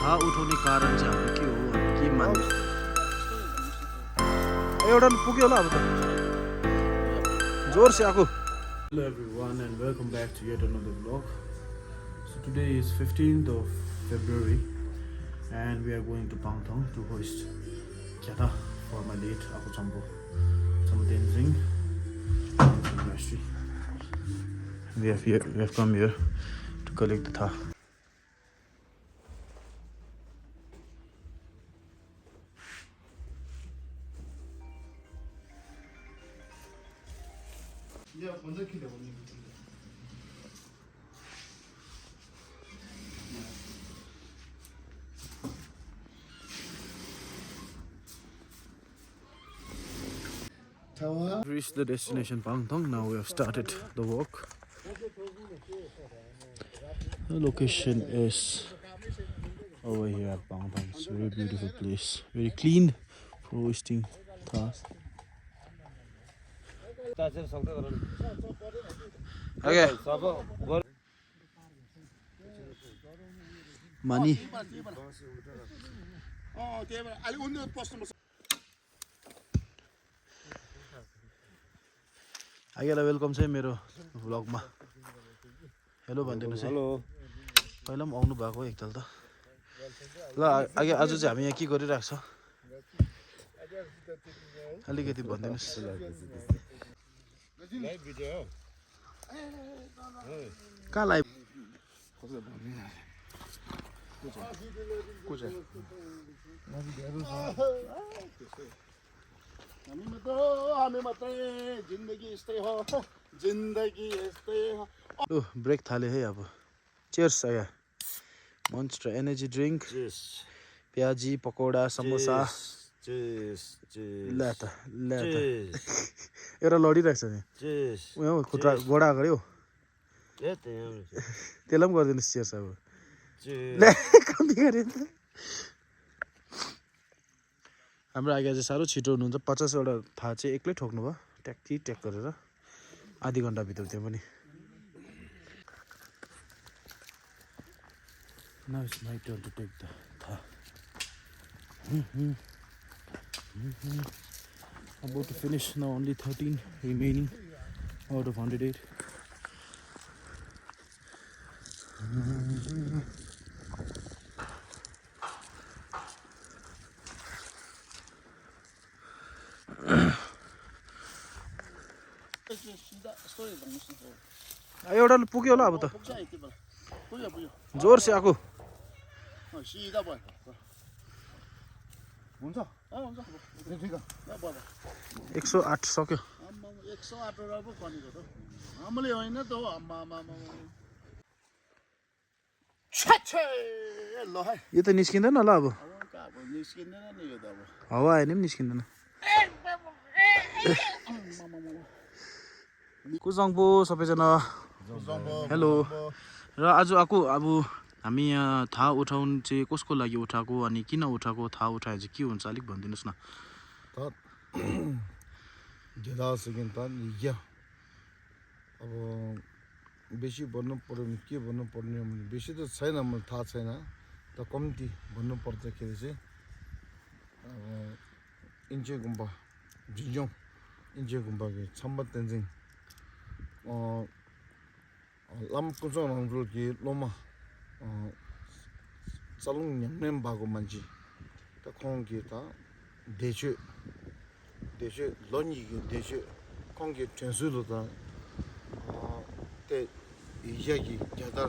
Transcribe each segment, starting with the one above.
थाहा उठाउने कारण चाहिँ हाम्रो के हो के मान्ने एउटा पुग्यो होला अब त जोर से आको Hello everyone and welcome back to yet another vlog. So today is 15th of February and we are going to Pangthong to host Kyata for my late Aku Champo Tenzing University. We have come here to collect the tha. Yeah, 먼저 기대 오는 거 같은데. We reached the destination Pangthong. Now we have started the walk. The location is over here at Pangthong. It's a very beautiful place. Very clean for hosting thas. Okay. Money. आइगेलाई welcome चाहिँ मेरो भ्लगमा hello भनिदिनुहोस् है पहिला पनि आउनु भएको एकताल त ल आगे आज चाहिँ हामी यहाँ के गरिरहेको छ अलिकति भनिदिनुहोस् कहाँ लाइभ ब्रेक थाले है अब चेयर्स आया मोन्स्टर एनर्जी ड्रिंक प्याजी पकौडा समोसा एउटा लडिरहेको छ नि उयो खुट्टा गोडा अगाडि हो त्यसलाई पनि गरिदिनुहोस् चेयर्स अब हाम्रो आगे चाहिँ साह्रो छिटो हुनुहुन्छ 50वटा थाहा चाहिँ एक्लै ठोक्नु भयो ट्याक्की ट्याक गरेर आधी घन्टाभित्र त्यो पनि Now it's my turn to take the tha. About to finish now, only 13 remaining out of 108. एउटा पुग्यो होला अब त जोर से आको 108 सक्यो यो त निस्किँदैन होला अब हावा आयो नि निस्किँदैन कुजङपो सबैजना हेलो र आज आको अब हामी यहाँ थाहा उठाउनु चाहिँ कसको लागि उठाएको अनि किन उठाएको थाहा उठाए चाहिँ के हुन्छ अलिक भनिदिनुहोस् न अब बेसी भन्नु पर्यो भने के भन्नु पर्ने भने बेसी त छैन मलाई थाहा छैन त कम्ती भन्नु पर्दाखेरि चाहिँ इन्चे गुम्बा जिजोङ इन्चे गुम्बाको छम्बा तेन्जिङ लामकुचोङ रङजुलकी लोमा चलुङ न्यामनेम भएको मान्छे त खोङकी त देशे लन्जीकी देशे खोङकी ट्रेन्सुलो त ते इयाकी ज्यादा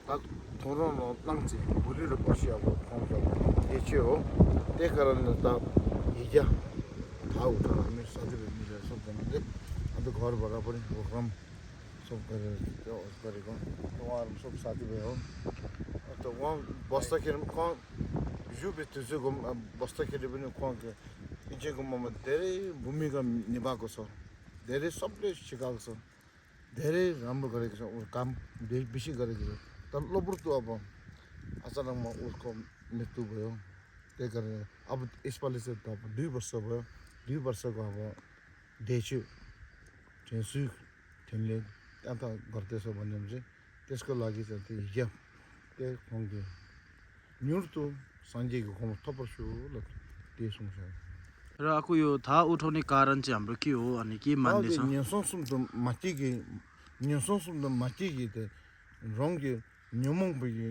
딱 도로는 땅지 우리를 보시하고 대체 हो त्यही कारणले त हिजो थाहा उठाउनु साथीहरू मिलेर सब गर्नुले अन्त घरबाट पनि प्रोग्राम सब गरेर त्यो गरेको उहाँहरू सब साथीभाइ हो अन्त उहाँ बस्दाखेरि पनि युभित्र चाहिँ बस्दाखेरि पनि उहाँको इन्चे गुम्बामा धेरै भूमिका निभाएको छ धेरै सबले सिकाएको छ धेरै राम्रो गरेको छ काम बेसी गरेको छ तर लोब्रुतो अब अचानकमा उसको मृत्यु भयो त्यही कारण अब यसपालि चाहिँ अब 2 वर्ष भयो 2 वर्षको अब देशु ट्रेन्सु ठिनले त्यहाँ त गर्दैछ भन्ने चाहिँ त्यसको लागि चाहिँ त्यो हिजो त्यही खुङ्गे 뉴르도 산제고 고모 토퍼쇼 대송샤 र आको यो थाहा उठाउने कारण चाहिँ हाम्रो के हो अनि के मान्ने छ न्यसोसुमदो माटीगे ते रङगे न्यमङबगे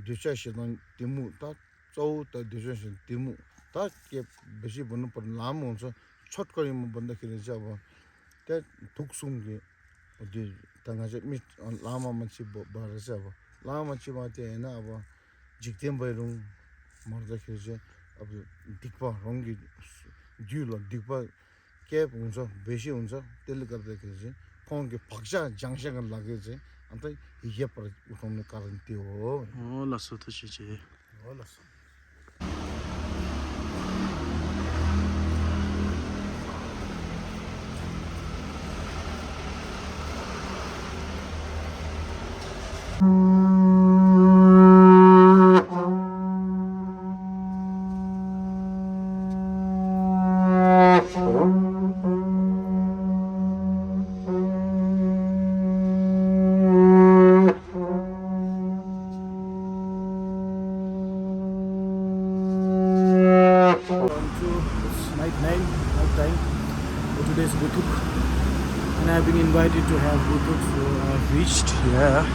देचाशदन तिमु ता चौ त देचाश तिमु ता के बेसी भन्नु पर्ने लामो हुन्छ छटकरीमा भन्दाखेरि चाहिँ अब त्यहाँ थुक्सुङगे दे तंगा चाहिँ मिट लामा मान्छे भएर चाहिँ अब लामा मान्छेमा चाहिँ हैन अब जिक्तेम भइरुङ मर्दाखेरि चाहिँ अब दिक्पा रङगे जुल दिक्पा क्याप हुन्छ बेसी हुन्छ त्यसले गर्दाखेरि चाहिँ फोनको फक्सा जङसँग लाग्यो चाहिँ अन्त हिया पर उठाउने कारण त्यो हो हो लसो त चाहिँ हो लसो night time for today's Butuk, and I've been invited to have Butuk, so I've reached here.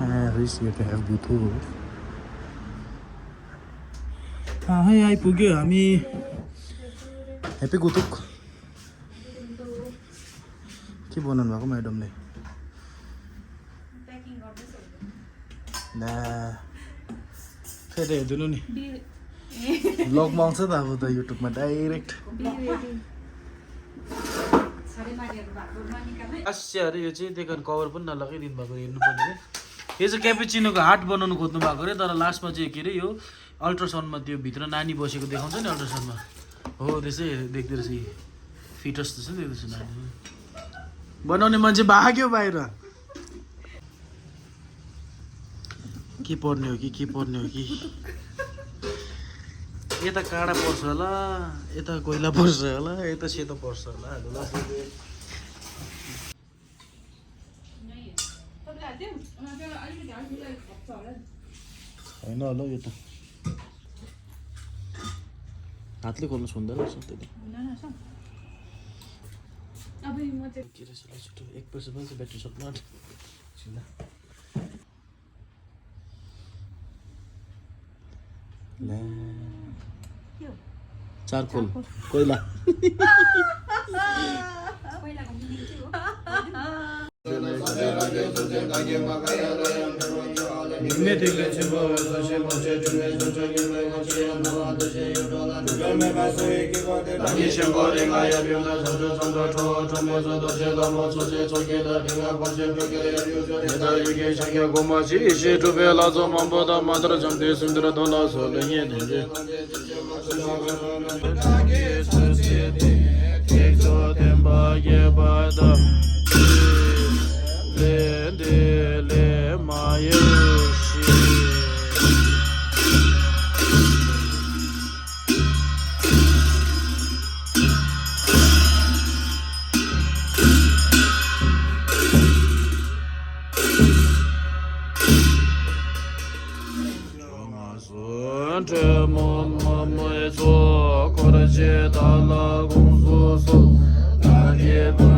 And I reached here to have Butuk. Hi, आइपुग्यो हामी हेपी गुतुक के बनाउनु भएको म्याडमले फेरि हेर्दिनु नि ब्लगमा आउँछ त अब त युट्युबमा डाइरेक्ट आश्चर्य अरे यो चाहिँ त्यही कारण कभर पनि नलगाइदिनु भएको हेर्नु पर्ने यो चाहिँ क्यापेचिनोको हार्ट बनाउनु खोज्नु भएको अरे तर लास्टमा चाहिँ के अरे यो अल्ट्रासाउन्डमा त्यो भित्र नानी बसेको देखाउँछ नि अल्ट्रासाउन्डमा हो त्यसै देख्दो रहेछ फिटस जस्तो देख्दैछ नानी बनाउने मान्छे भाग्यो बाहिर के पर्ने हो कि यता काँडा पर्छ होला यता कोइला पर्छ होला यता सेतो पर्छ होला होइन होला यो त हातले खोल्नु सुन्दैन रहेछ त्यसले के रहेछ ल छिटो 1% पनि ब्याट्री सक्नु चारकोल कोइला Mama,